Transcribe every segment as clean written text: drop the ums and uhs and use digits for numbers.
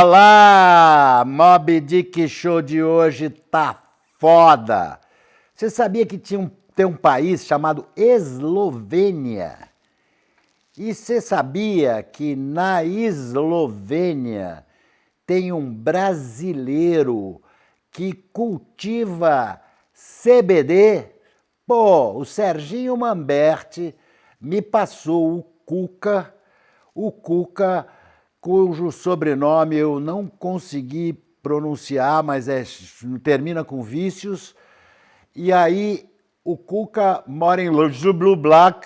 Olá! Moby Dick Show de hoje tá foda! Você sabia que tem um país chamado Eslovênia? E você sabia que na Eslovênia tem um brasileiro que cultiva CBD? Pô, o Serginho Mamberti me passou o Cuca, cujo sobrenome eu não consegui pronunciar, mas termina com vícios. E aí o Cuca mora em Ljubljana,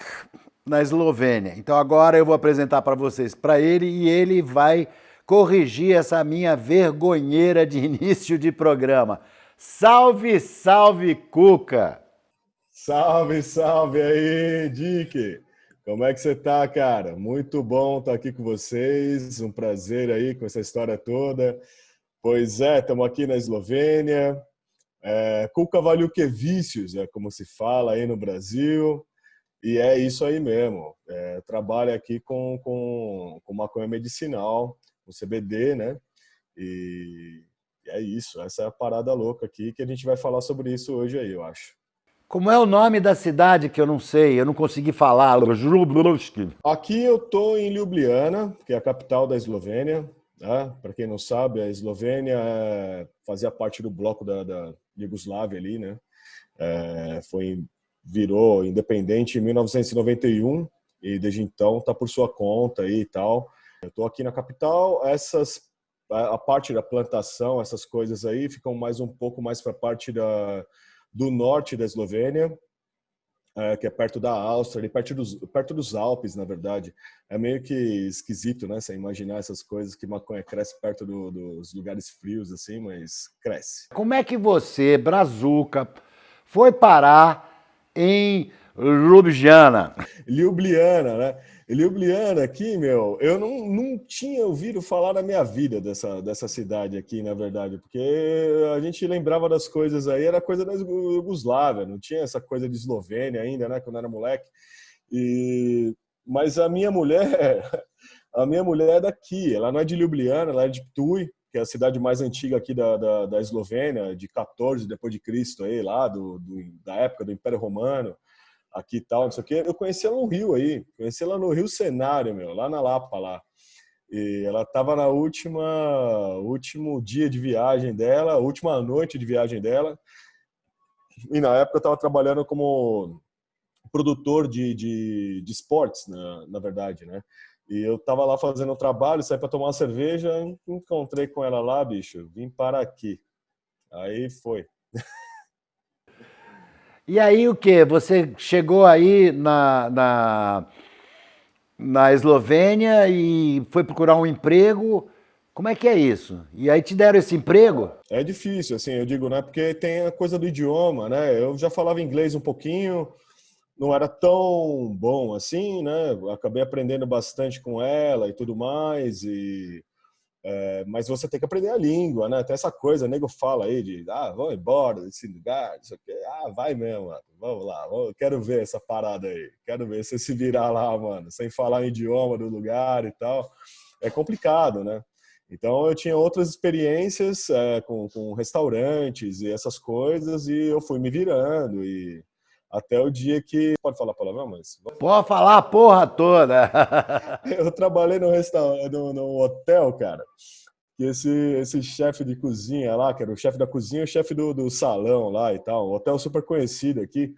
na Eslovênia. Então agora eu vou apresentar para vocês para ele e ele vai corrigir essa minha vergonheira de início de programa. Salve, salve, Cuca! Salve, salve aí, Dick! Como é que você tá, cara? Muito bom estar aqui com vocês, um prazer aí com essa história toda. Pois é, estamos aqui na Eslovênia, Cuca Valiukevicius, é como se fala aí no Brasil, e é isso aí mesmo. Trabalho aqui com maconha medicinal, com CBD, né? E é isso, essa é a parada louca aqui, que a gente vai falar sobre isso hoje aí, eu acho. Como é o nome da cidade que eu não sei, eu não consegui falar? Aqui eu estou em Ljubljana, que é a capital da Eslovênia. Né? Para quem não sabe, a Eslovênia fazia parte do bloco da Iugoslávia ali, né? Virou independente em 1991 e desde então está por sua conta aí e tal. Eu estou aqui na capital. A parte da plantação, essas coisas aí, ficam um pouco mais para a parte do norte da Eslovênia, que é perto da Áustria, ali perto dos Alpes, na verdade. É meio que esquisito, né? Você imaginar essas coisas, que maconha cresce perto dos lugares frios, assim, mas cresce. Como é que você, Brazuca, foi parar em Ljubljana? Ljubljana, né? Ljubljana aqui, meu, eu não tinha ouvido falar na minha vida dessa cidade aqui, na verdade, porque a gente lembrava das coisas aí, era coisa da Iugoslávia, não tinha essa coisa de Eslovênia ainda, né, quando era moleque. Mas a minha mulher, a minha mulher é daqui, ela não é de Ljubljana, ela é de Ptuj, que é a cidade mais antiga aqui da Eslovênia, de 14 depois de Cristo, aí, lá da época do Império Romano. Aqui e tal, não sei o quê. Eu conheci ela no Rio aí, conheci ela no Rio Cenário, meu, lá na Lapa, lá. E ela estava na último dia de viagem dela, última noite de viagem dela. E na época eu estava trabalhando como produtor de esportes, na verdade, né? E eu estava lá fazendo o trabalho, saí para tomar uma cerveja, encontrei com ela lá, bicho, vim para aqui. Aí foi. E aí o que? Você chegou aí na Eslovênia e foi procurar um emprego. Como é que é isso? E aí te deram esse emprego? É difícil, assim, eu digo, né? Porque tem a coisa do idioma, né? Eu já falava inglês um pouquinho, não era tão bom assim, né? Acabei aprendendo bastante com ela e tudo mais, mas você tem que aprender a língua, né? Tem essa coisa, o nego fala aí vamos embora desse lugar, isso aqui. Vai mesmo, mano. Vamos lá, quero ver essa parada aí, quero ver você se virar lá, mano, sem falar o idioma do lugar e tal. É complicado, né? Então eu tinha outras experiências com restaurantes e essas coisas e eu fui me virando e até o dia que... Pode falar palavrão, mas... Pode falar a porra toda. Eu trabalhei no hotel, cara, que esse chefe de cozinha lá, que era o chefe da cozinha e o chefe do salão lá e tal, um hotel super conhecido aqui.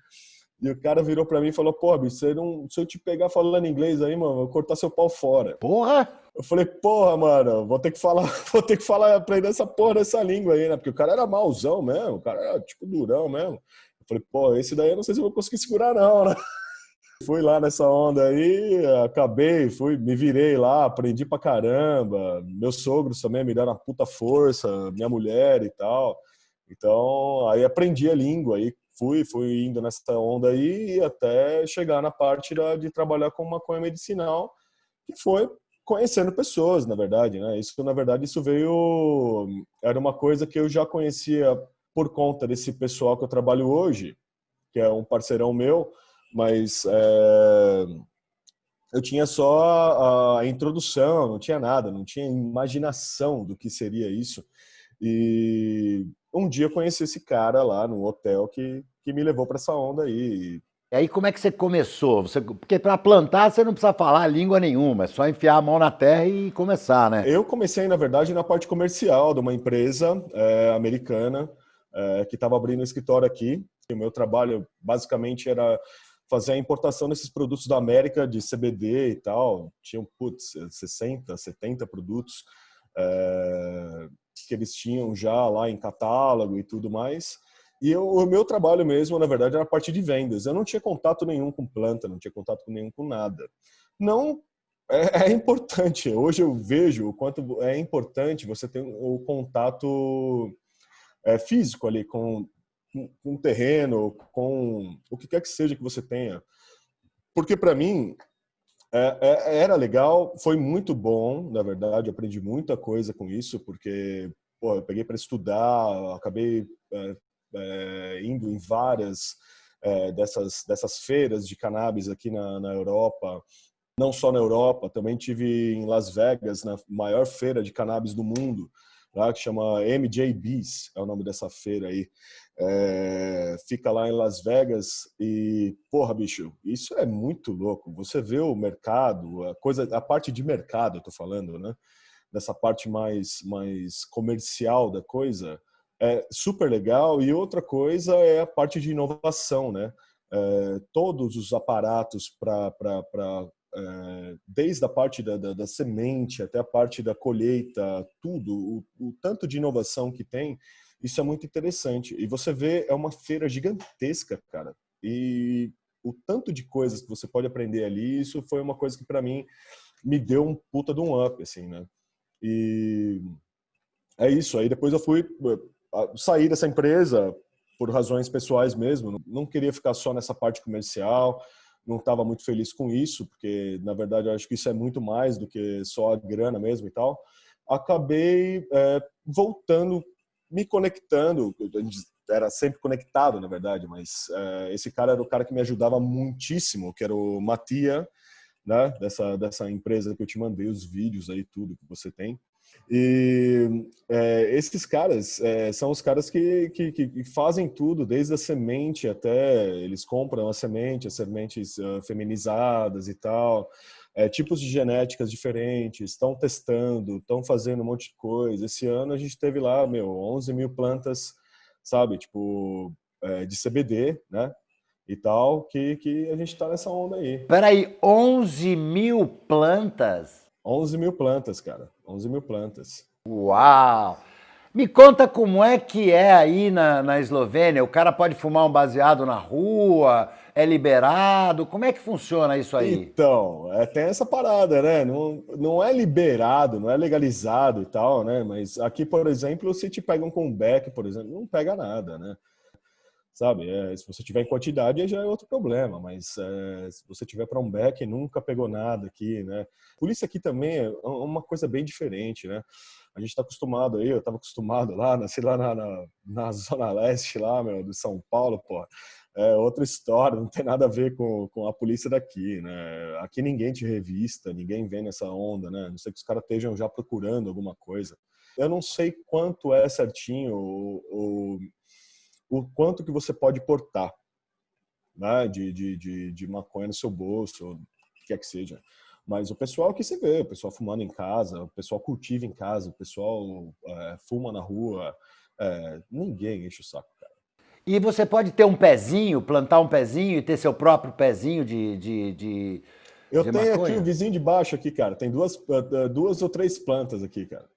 E o cara virou pra mim e falou: pô, bicho, se eu te pegar falando inglês aí, mano, eu vou cortar seu pau fora. Porra! Eu falei: porra, mano, vou ter que falar, aprender essa porra dessa língua aí, né? Porque o cara era mauzão mesmo, o cara era tipo durão mesmo. Eu falei: pô, esse daí eu não sei se eu vou conseguir segurar, não, né? Fui lá nessa onda aí, me virei lá, aprendi pra caramba. Meus sogros também me deram uma puta força, minha mulher e tal. Então, aí aprendi a língua, aí fui indo nessa onda aí até chegar na parte de trabalhar com maconha medicinal, que foi conhecendo pessoas, na verdade, né? Isso era uma coisa que eu já conhecia por conta desse pessoal que eu trabalho hoje, que é um parceirão meu, mas eu tinha só a introdução, não tinha nada, não tinha imaginação do que seria isso. E um dia eu conheci esse cara lá no hotel que me levou para essa onda aí. E aí como é que você começou? Porque para plantar você não precisa falar língua nenhuma, é só enfiar a mão na terra e começar, né? Eu comecei, na verdade, na parte comercial de uma empresa americana que estava abrindo um escritório aqui. E o meu trabalho, basicamente, era fazer a importação desses produtos da América, de CBD e tal. Tinham, 60, 70 produtos que eles tinham já lá em catálogo e tudo mais. E o meu trabalho mesmo, na verdade, era a parte de vendas. Eu não tinha contato nenhum com planta, não tinha contato nenhum com nada. Não é importante. Hoje eu vejo o quanto é importante você ter o contato físico ali com um terreno, com o que quer que seja que você tenha. Porque para mim era legal, foi muito bom, na verdade, eu aprendi muita coisa com isso, porque pô, eu peguei para estudar, acabei indo em várias dessas feiras de cannabis aqui na Europa. Não só na Europa, também tive em Las Vegas, na maior feira de cannabis do mundo, lá, que chama MJBs, é o nome dessa feira aí. Fica lá em Las Vegas e, porra, bicho, isso é muito louco. Você vê o mercado, a parte de mercado, eu tô falando, né? Dessa parte mais comercial da coisa, é super legal. E outra coisa é a parte de inovação, né? Todos os aparatos para desde a parte da semente até a parte da colheita, tudo, o tanto de inovação que tem, isso é muito interessante. E você vê, é uma feira gigantesca, cara. E o tanto de coisas que você pode aprender ali, isso foi uma coisa que para mim me deu um puta de um up, assim, né? E é isso. Aí depois eu fui sair dessa empresa por razões pessoais mesmo. Não queria ficar só nessa parte comercial. Não estava muito feliz com isso, porque na verdade eu acho que isso é muito mais do que só a grana mesmo e tal. Acabei voltando, me conectando. Era sempre conectado, na verdade, mas esse cara era o cara que me ajudava muitíssimo, que era o Matia, né? Dessa empresa que eu te mandei os vídeos aí, tudo que você tem. E esses caras são os caras que fazem tudo, desde a semente até eles compram as sementes feminizadas e tal, tipos de genéticas diferentes, estão testando, estão fazendo um monte de coisa. Esse ano a gente teve lá, 11 mil plantas, sabe, tipo, de CBD, né? E tal, que a gente tá nessa onda aí. Peraí, 11 mil plantas? 11 mil plantas, cara. 11 mil plantas. Uau! Me conta como é que é aí na Eslovênia. O cara pode fumar um baseado na rua? É liberado? Como é que funciona isso aí? Então, tem essa parada, né? Não é liberado, não é legalizado e tal, né? Mas aqui, por exemplo, se te pegam com um beck, por exemplo, não pega nada, né? Sabe? Se você tiver em quantidade, aí já é outro problema, mas se você tiver para um beck, nunca pegou nada aqui, né? Polícia aqui também é uma coisa bem diferente, né? A gente está acostumado aí, eu estava acostumado lá, nasci lá na Zona Leste, lá, meu, de São Paulo, pô. É outra história, não tem nada a ver com a polícia daqui, né? Aqui ninguém te revista, ninguém vem nessa onda, né? Não sei que os caras estejam já procurando alguma coisa. Eu não sei quanto é certinho o quanto que você pode portar, né? De maconha no seu bolso, o que quer que seja. Mas o pessoal que você vê, o pessoal fumando em casa, o pessoal cultiva em casa, o pessoal fuma na rua, ninguém enche o saco, cara. E você pode ter um pezinho, plantar um pezinho e ter seu próprio pezinho Eu de tenho aqui o maconha? vizinho de baixo aqui, cara. Tem duas ou três plantas aqui, cara.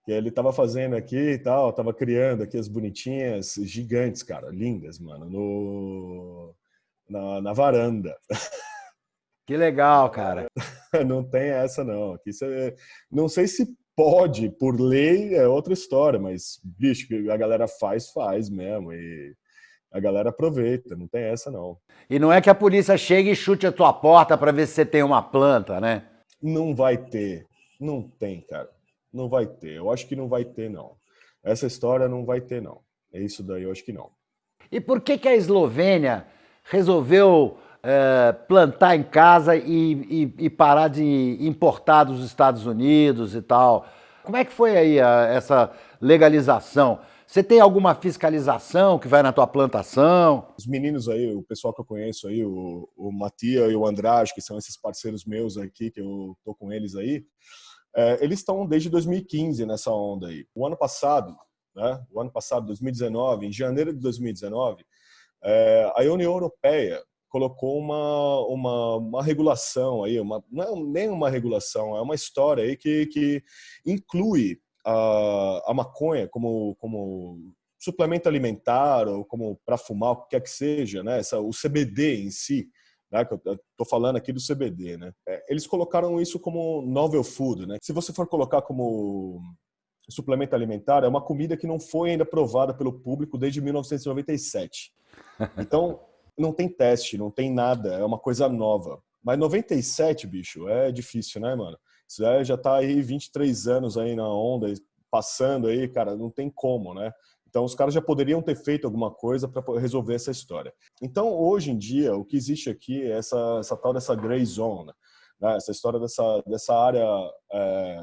Que ele tava fazendo aqui e tal, tava criando aqui as bonitinhas, gigantes, cara, lindas, mano, na varanda. Que legal, cara. Não tem essa, não. Aqui não sei se pode, por lei é outra história, mas, bicho, que a galera faz mesmo. E a galera aproveita, não tem essa, não. E não é que a polícia chegue e chute a tua porta para ver se você tem uma planta, né? Não vai ter. Não tem, cara. Não vai ter. Eu acho que não vai ter, não. Essa história não vai ter, não. É isso daí, eu acho que não. E por que a Eslovênia resolveu plantar em casa e parar de importar dos Estados Unidos e tal. Como é que foi aí essa legalização? Você tem alguma fiscalização que vai na tua plantação? Os meninos aí, o pessoal que eu conheço aí, o Matia e o Andrade, que são esses parceiros meus aqui, que eu tô com eles aí, eles estão desde 2015 nessa onda aí. O ano passado, né? O ano passado, 2019, em janeiro de 2019, a União Europeia colocou uma regulação aí, não é nem uma regulação, é uma história aí que inclui a maconha como suplemento alimentar ou como para fumar, o que quer que seja, né? O CBD em si, né? Que eu estou falando aqui do CBD, né? Eles colocaram isso como novel food, né? Se você for colocar como suplemento alimentar, é uma comida que não foi ainda provada pelo público desde 1997. Então, não tem teste, não tem nada, é uma coisa nova. Mas 97, bicho, é difícil, né, mano? Isso já tá aí 23 anos aí na onda, passando aí, cara, não tem como, né? Então, os caras já poderiam ter feito alguma coisa para resolver essa história. Então, hoje em dia, o que existe aqui é essa tal dessa gray zone, né? Essa história dessa área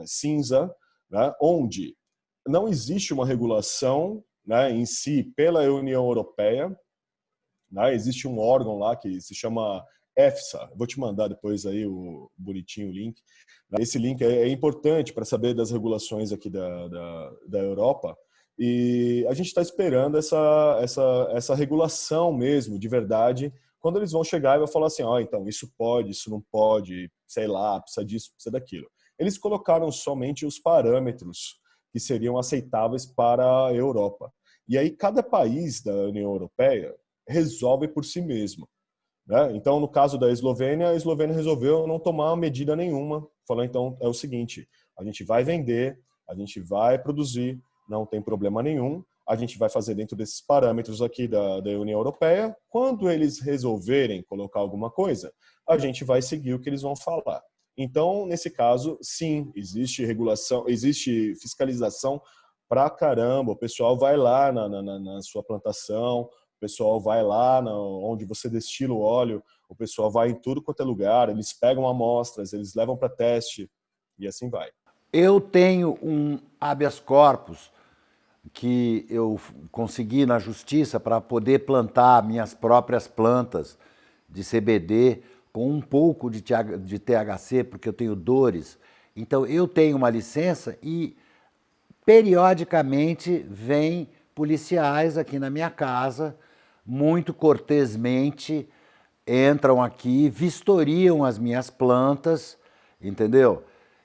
cinza, né? Onde não existe uma regulação, né, em si pela União Europeia, né? Existe um órgão lá que se chama EFSA. Vou te mandar depois aí o bonitinho link. Esse link é importante para saber das regulações aqui da Europa. E a gente está esperando essa regulação mesmo, de verdade, quando eles vão chegar e vão falar assim, então, isso pode, isso não pode, sei lá, precisa disso, precisa daquilo. Eles colocaram somente os parâmetros que seriam aceitáveis para a Europa. E aí cada país da União Europeia resolve por si mesmo, né? Então, no caso da Eslovênia, a Eslovênia resolveu não tomar medida nenhuma. Falou, então, é o seguinte, a gente vai vender, a gente vai produzir, não tem problema nenhum, a gente vai fazer dentro desses parâmetros aqui da União Europeia. Quando eles resolverem colocar alguma coisa, a gente vai seguir o que eles vão falar. Então, nesse caso, sim, existe regulação, existe fiscalização pra caramba. O pessoal vai lá na sua plantação, o pessoal vai lá onde você destila o óleo, o pessoal vai em tudo quanto é lugar, eles pegam amostras, eles levam para teste e assim vai. Eu tenho um habeas corpus que eu consegui na justiça para poder plantar minhas próprias plantas de CBD com um pouco de THC, porque eu tenho dores. Então eu tenho uma licença e periodicamente vêm policiais aqui na minha casa, muito cortesmente entram aqui, vistoriam as minhas plantas, entendeu?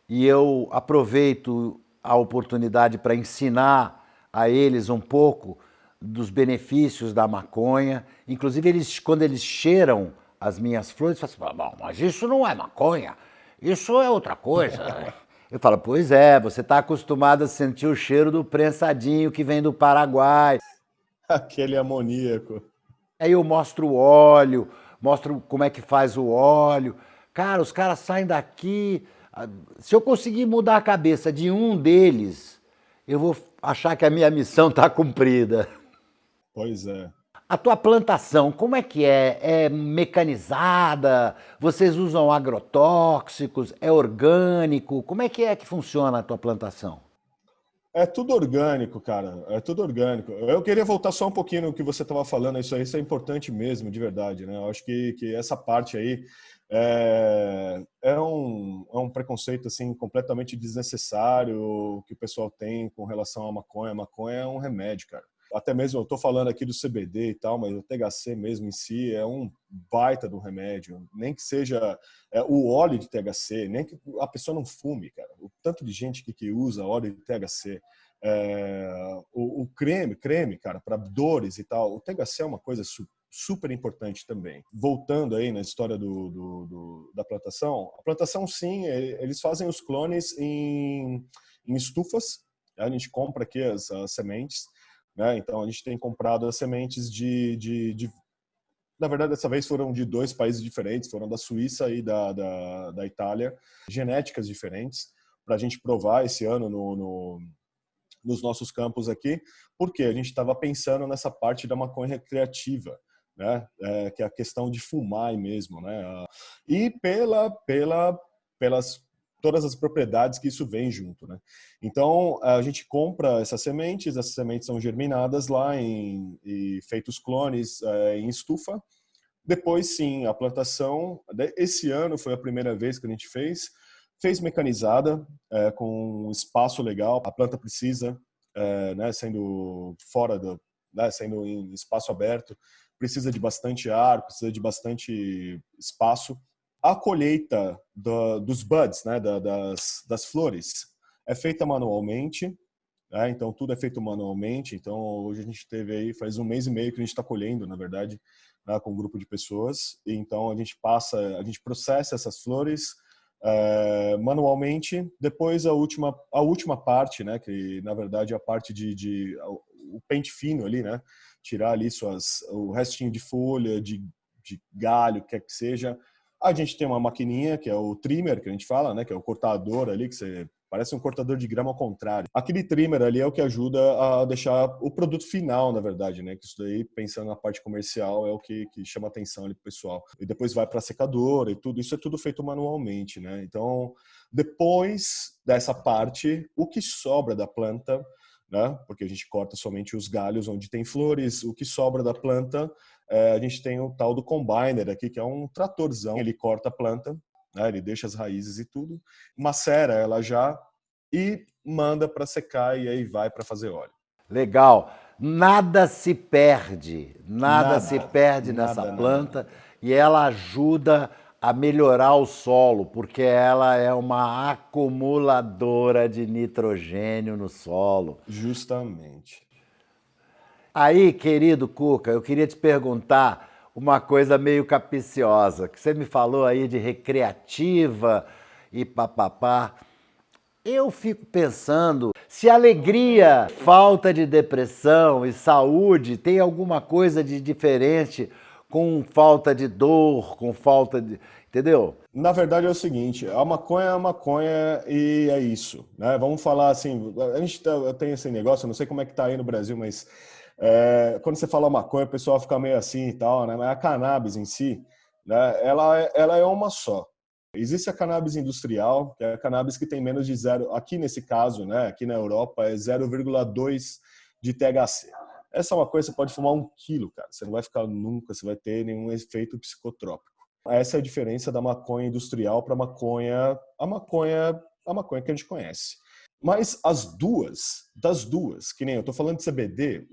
E eu aproveito a oportunidade para ensinar a eles um pouco dos benefícios da maconha. Inclusive, quando eles cheiram as minhas flores, falam assim, bom, mas isso não é maconha, isso é outra coisa. Eu falo, pois é, você está acostumado a sentir o cheiro do prensadinho que vem do Paraguai. Aquele amoníaco. Aí eu mostro o óleo, mostro como é que faz o óleo. Cara, os caras saem daqui. Se eu conseguir mudar a cabeça de um deles, eu vou achar que a minha missão está cumprida. Pois é. A tua plantação, como é que é? É mecanizada? Vocês usam agrotóxicos? É orgânico? Como é que funciona a tua plantação? É tudo orgânico, cara. É tudo orgânico. Eu queria voltar só um pouquinho no que você estava falando. Isso é importante mesmo, de verdade, né? Eu acho que essa parte aí é um preconceito assim completamente desnecessário que o pessoal tem com relação à maconha. A maconha é um remédio, cara. Até mesmo eu estou falando aqui do CBD e tal, mas o THC mesmo em si é um baita do remédio. Nem que seja o óleo de THC, nem que a pessoa não fume, cara. O tanto de gente que usa óleo de THC, o creme, cara, para dores e tal. O THC é uma coisa super importante também. Voltando aí na história da plantação, a plantação sim, eles fazem os clones em estufas. A gente compra aqui as sementes, né? Então a gente tem comprado as sementes na verdade, dessa vez foram de dois países diferentes, foram da Suíça e da Itália, genéticas diferentes, para a gente provar esse ano nos nossos campos aqui, porque a gente estava pensando nessa parte da maconha recreativa, né? Que é a questão de fumar mesmo, né? E pelas todas as propriedades que isso vem junto, né? Então, a gente compra essas sementes são germinadas lá e feitos clones em estufa. Depois, sim, a plantação, esse ano foi a primeira vez que a gente fez mecanizada, com um espaço legal. A planta precisa, né, sendo fora né, sendo em espaço aberto, precisa de bastante ar, precisa de bastante espaço. A colheita dos buds, né, das flores, é feita manualmente, né, então tudo é feito manualmente. Então hoje a gente teve aí, faz um mês e meio que a gente está colhendo, na verdade, né, com um grupo de pessoas. E então a gente processa essas flores manualmente. Depois a última parte, né, que na verdade é a parte o pente fino ali, né, tirar ali o restinho de folha, de galho, quer que seja. A gente tem uma maquininha, que é o trimmer, que a gente fala, né, que é o cortador ali, que você parece um cortador de grama ao contrário. Aquele trimmer ali é o que ajuda a deixar o produto final, na verdade, né? Que isso daí, pensando na parte comercial, é o que chama atenção ali pro pessoal. E depois vai para secadora e tudo. Isso é tudo feito manualmente, né? Então, depois dessa parte, o que sobra da planta, né? Porque a gente corta somente os galhos onde tem flores. O que sobra da planta, a gente tem o tal do combiner aqui, que é um tratorzão. Ele corta a planta, né? Ele deixa as raízes e tudo, macera ela já e manda para secar, e aí vai para fazer óleo. Legal. Nada se Nada, perde nessa nada, nada, planta nada. e ela ajuda a melhorar o solo, porque ela é uma acumuladora de nitrogênio no solo. Justamente. Aí, querido Cuca, eu queria te perguntar uma coisa meio capciosa, que você me falou aí de recreativa e papapá. Eu fico pensando se alegria, falta de depressão e saúde tem alguma coisa de diferente com falta de dor, com falta de... Entendeu? Na verdade é o seguinte, a maconha é a maconha e é isso, né? Vamos falar assim, tem esse negócio, eu não sei como é que tá aí no Brasil, mas quando você fala maconha, o pessoal fica meio assim e tal, né? Mas a cannabis em si, né? Ela é uma só. Existe a cannabis industrial, que é a cannabis que tem menos de zero, aqui nesse caso, né? Aqui na Europa é 0,2 de THC. Essa é uma coisa, você pode fumar 1 quilo, cara. Você não vai ficar nunca, você vai ter nenhum efeito psicotrópico. Essa é a diferença da maconha industrial para a maconha que a gente conhece. Mas das duas, que nem eu tô falando de CBD,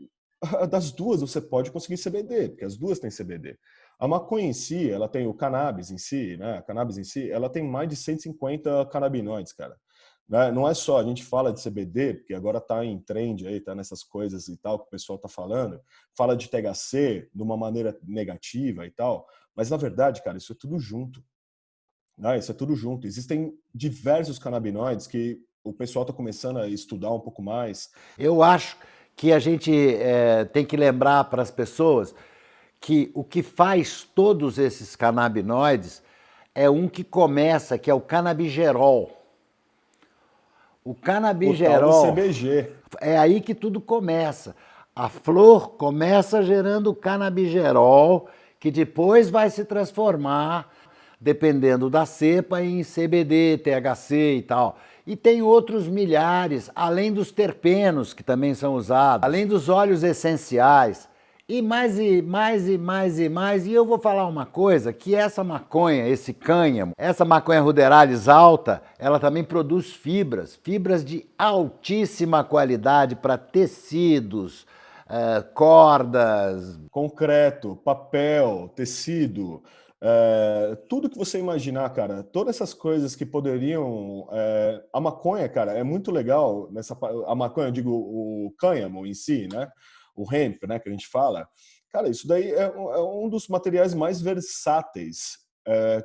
das duas você pode conseguir CBD, porque as duas têm CBD. A maconha em si, ela tem o cannabis em si, né? A cannabis em si, ela tem mais de 150 canabinoides, cara. Né? Não é só, a gente fala de CBD, porque agora tá em trend aí, tá nessas coisas e tal que o pessoal tá falando, fala de THC de uma maneira negativa e tal, mas na verdade, cara, isso é tudo junto. Né? Isso é tudo junto. Existem diversos canabinoides que o pessoal tá começando a estudar um pouco mais. Eu acho que a gente tem que lembrar para as pessoas que o que faz todos esses canabinoides é um que começa, que é o canabigerol. O O tal do canabigerol CBG. é aí que tudo começa. A flor começa gerando canabigerol, que depois vai se transformar, dependendo da cepa, em CBD, THC e tal. E tem outros milhares, além dos terpenos, que também são usados, além dos óleos essenciais. E mais e mais e mais e mais. E eu vou falar uma coisa, que essa maconha, esse cânhamo, essa maconha ruderalis alta, ela também produz fibras de altíssima qualidade para tecidos, cordas. Concreto, papel, tecido, tudo que você imaginar, cara, todas essas coisas que poderiam. A maconha, cara, é muito legal a maconha, eu digo o cânhamo em si, né? O hemp, né, que a gente fala. Cara, isso daí é um dos materiais mais versáteis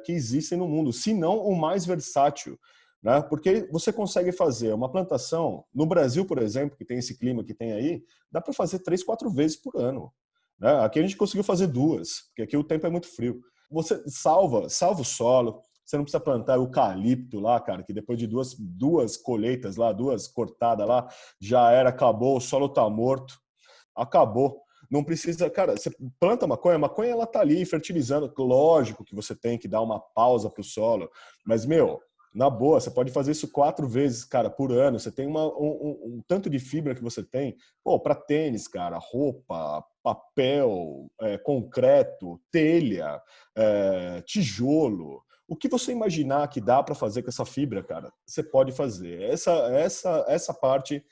que existem no mundo, se não o mais versátil. Né? Porque você consegue fazer uma plantação, no Brasil, por exemplo, que tem esse clima que tem aí, dá para fazer 3, 4 vezes por ano. Né? Aqui a gente conseguiu fazer 2, porque aqui o tempo é muito frio. Você salva o solo, você não precisa plantar eucalipto lá, cara, que depois de duas colheitas lá, 2 cortadas lá, já era, acabou, o solo tá morto, acabou. Não precisa, cara, você planta maconha, a maconha ela tá ali fertilizando. Lógico que você tem que dar uma pausa pro solo, mas, meu, na boa, você pode fazer isso 4 vezes, cara, por ano. Você tem um tanto de fibra que você tem, pô, para tênis, cara, roupa, papel, concreto, telha, tijolo. O que você imaginar que dá para fazer com essa fibra, cara, você pode fazer. Essa parte,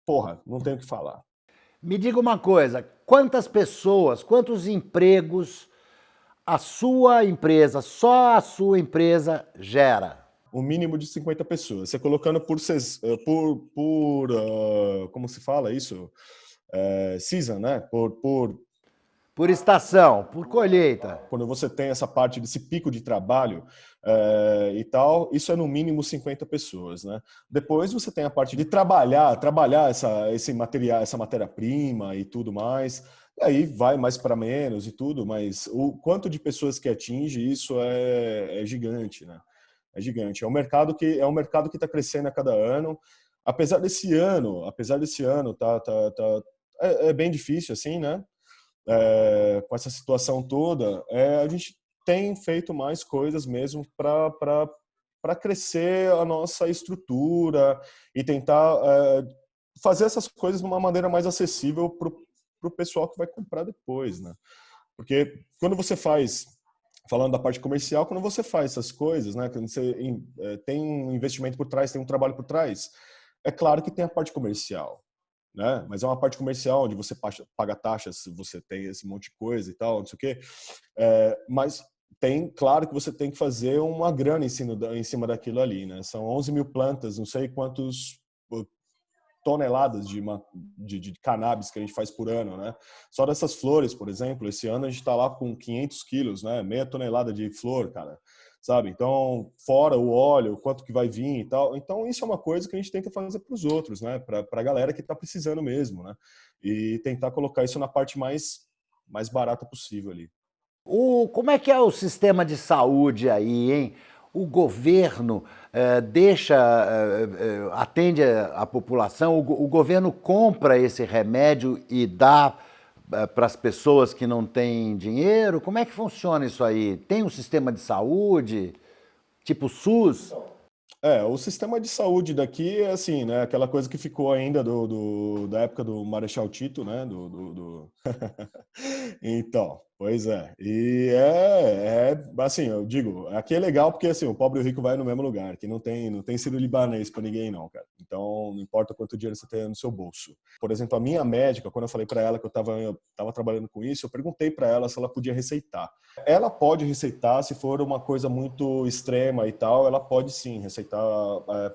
porra, não tenho o que falar. Me diga uma coisa, quantas pessoas, quantos empregos a sua empresa, só a sua empresa gera? Um mínimo de 50 pessoas. Você colocando como se fala isso? Season, né? Por estação, por colheita. Quando você tem essa parte desse pico de trabalho e tal, isso é no mínimo 50 pessoas, né? Depois você tem a parte de trabalhar esse material, essa matéria-prima e tudo mais. E aí vai mais para menos e tudo, mas o quanto de pessoas que atinge isso é gigante, né? É gigante. É um mercado que está crescendo a cada ano. Apesar desse ano é bem difícil assim, né? Com essa situação toda, a gente tem feito mais coisas mesmo para crescer a nossa estrutura e tentar fazer essas coisas de uma maneira mais acessível para o pessoal que vai comprar depois, né? Porque quando você faz, falando da parte comercial, quando você faz essas coisas, né, quando você tem um investimento por trás, tem um trabalho por trás, é claro que tem a parte comercial, né? Mas é uma parte comercial onde você paga taxas, você tem esse monte de coisa e tal, não sei o quê. Mas claro que você tem que fazer uma grana em cima daquilo ali, né? São 11 mil plantas, não sei quantos toneladas de cannabis que a gente faz por ano, né? Só dessas flores, por exemplo, esse ano a gente está lá com 500 quilos, né? Meia tonelada de flor, cara, sabe? Então, fora o óleo, quanto que vai vir e tal. Então, isso é uma coisa que a gente tenta fazer para os outros, né? Para a galera que está precisando mesmo, né? E tentar colocar isso na parte mais barata possível ali. Como é que é o sistema de saúde aí, hein? O governo atende a população, o governo compra esse remédio e dá para as pessoas que não têm dinheiro? Como é que funciona isso aí? Tem um sistema de saúde, tipo SUS? O sistema de saúde daqui é assim, né? Aquela coisa que ficou ainda da época do Marechal Tito, né? Então, pois é. E assim, eu digo, aqui é legal porque assim, o pobre e o rico vai no mesmo lugar, que não tem sido libanês para ninguém não, cara. Então, não importa quanto dinheiro você tem no seu bolso. Por exemplo, a minha médica, quando eu falei para ela que eu tava trabalhando com isso, eu perguntei para ela se ela podia receitar. Ela pode receitar se for uma coisa muito extrema e tal, ela pode sim receitar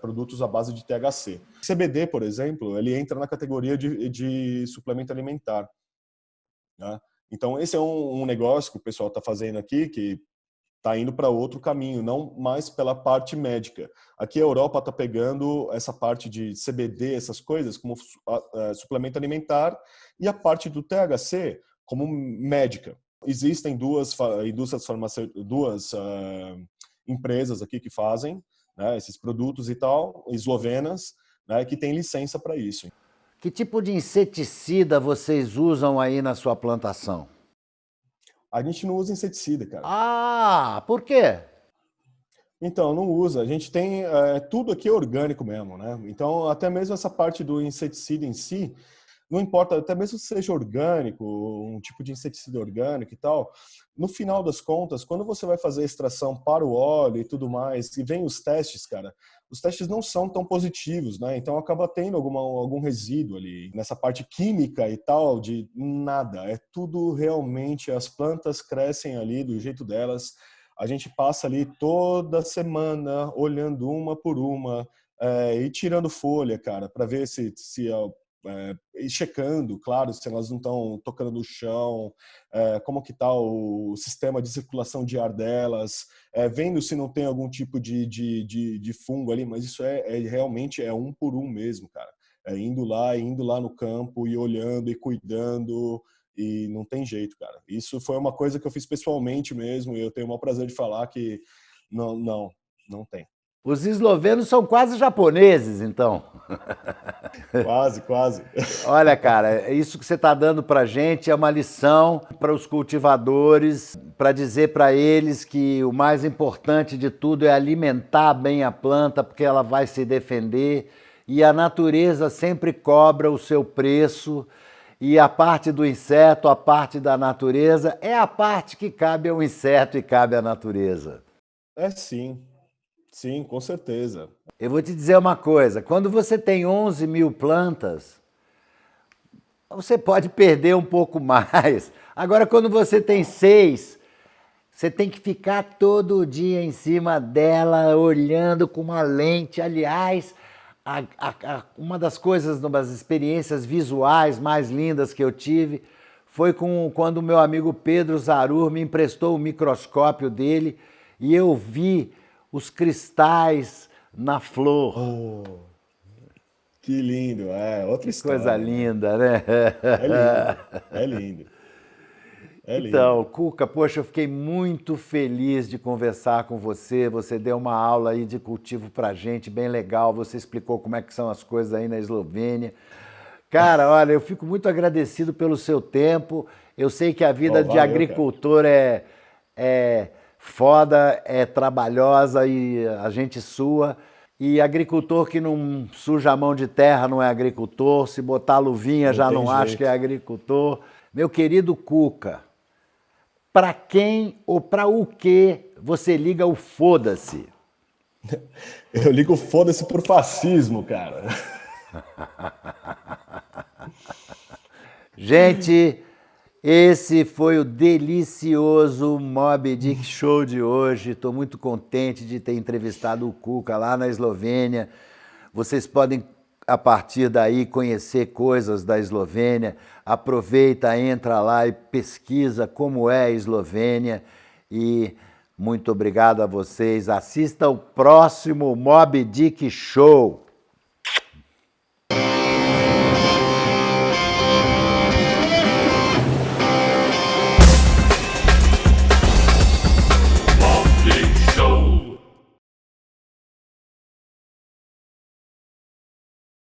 produtos à base de THC. CBD, por exemplo, ele entra na categoria de suplemento alimentar, né? Então, esse é um negócio que o pessoal está fazendo aqui, que está indo para outro caminho, não mais pela parte médica. Aqui a Europa está pegando essa parte de CBD, essas coisas, como suplemento alimentar, e a parte do THC como médica. Existem duas empresas aqui que fazem, né, esses produtos e tal, eslovenas, né, que têm licença para isso. Que tipo de inseticida vocês usam aí na sua plantação? A gente não usa inseticida, cara. Ah, por quê? Então, não usa. A gente tem tudo aqui é orgânico mesmo, né? Então, até mesmo essa parte do inseticida em si, não importa, até mesmo se seja orgânico, um tipo de inseticida orgânico e tal, no final das contas, quando você vai fazer a extração para o óleo e tudo mais, e vem os testes, cara, os testes não são tão positivos, né? Então acaba tendo algum resíduo ali. Nessa parte química e tal, de nada. É tudo realmente, as plantas crescem ali do jeito delas. A gente passa ali toda semana olhando uma por uma, e tirando folha, cara, para ver se e checando, claro, se elas não estão tocando no chão, como que está o sistema de circulação de ar delas, vendo se não tem algum tipo de fungo ali, mas isso realmente é um por um mesmo, cara. Indo lá no campo e olhando e cuidando, e não tem jeito, cara. Isso foi uma coisa que eu fiz pessoalmente mesmo, e eu tenho o maior prazer de falar que não tem. Os eslovenos são quase japoneses, então. Quase, quase. Olha, cara, isso que você está dando para a gente é uma lição para os cultivadores, para dizer para eles que o mais importante de tudo é alimentar bem a planta, porque ela vai se defender e a natureza sempre cobra o seu preço. E a parte do inseto, a parte da natureza, é a parte que cabe ao inseto e cabe à natureza. É sim, sim, com certeza. Eu vou te dizer uma coisa, quando você tem 11 mil plantas, você pode perder um pouco mais. Agora, quando você tem 6, você tem que ficar todo dia em cima dela, olhando com uma lente. Aliás, uma das coisas, uma das experiências visuais mais lindas que eu tive foi quando o meu amigo Pedro Zarur me emprestou o microscópio dele e eu vi os cristais na flor. Oh, que lindo, outra Que história. coisa linda, né? É lindo, é lindo. É lindo. Então, Cuca, poxa, eu fiquei muito feliz de conversar com você. Você deu uma aula aí de cultivo pra gente, bem legal. Você explicou como é que são as coisas aí na Eslovênia. Cara, olha, eu fico muito agradecido pelo seu tempo. Eu sei que a vida de valeu, agricultor é foda, é trabalhosa e a gente sua. E agricultor que não suja a mão de terra não é agricultor. Se botar luvinha Não já tem não acho jeito. que é agricultor. Meu querido Cuca, para quem ou para o que você liga o foda-se? Eu ligo foda-se por fascismo, cara. Gente, esse foi o delicioso Moby Dick Show de hoje. Estou muito contente de ter entrevistado o Cuca lá na Eslovênia. Vocês podem, a partir daí, conhecer coisas da Eslovênia. Aproveita, entra lá e pesquisa como é a Eslovênia. E muito obrigado a vocês. Assista o próximo Moby Dick Show.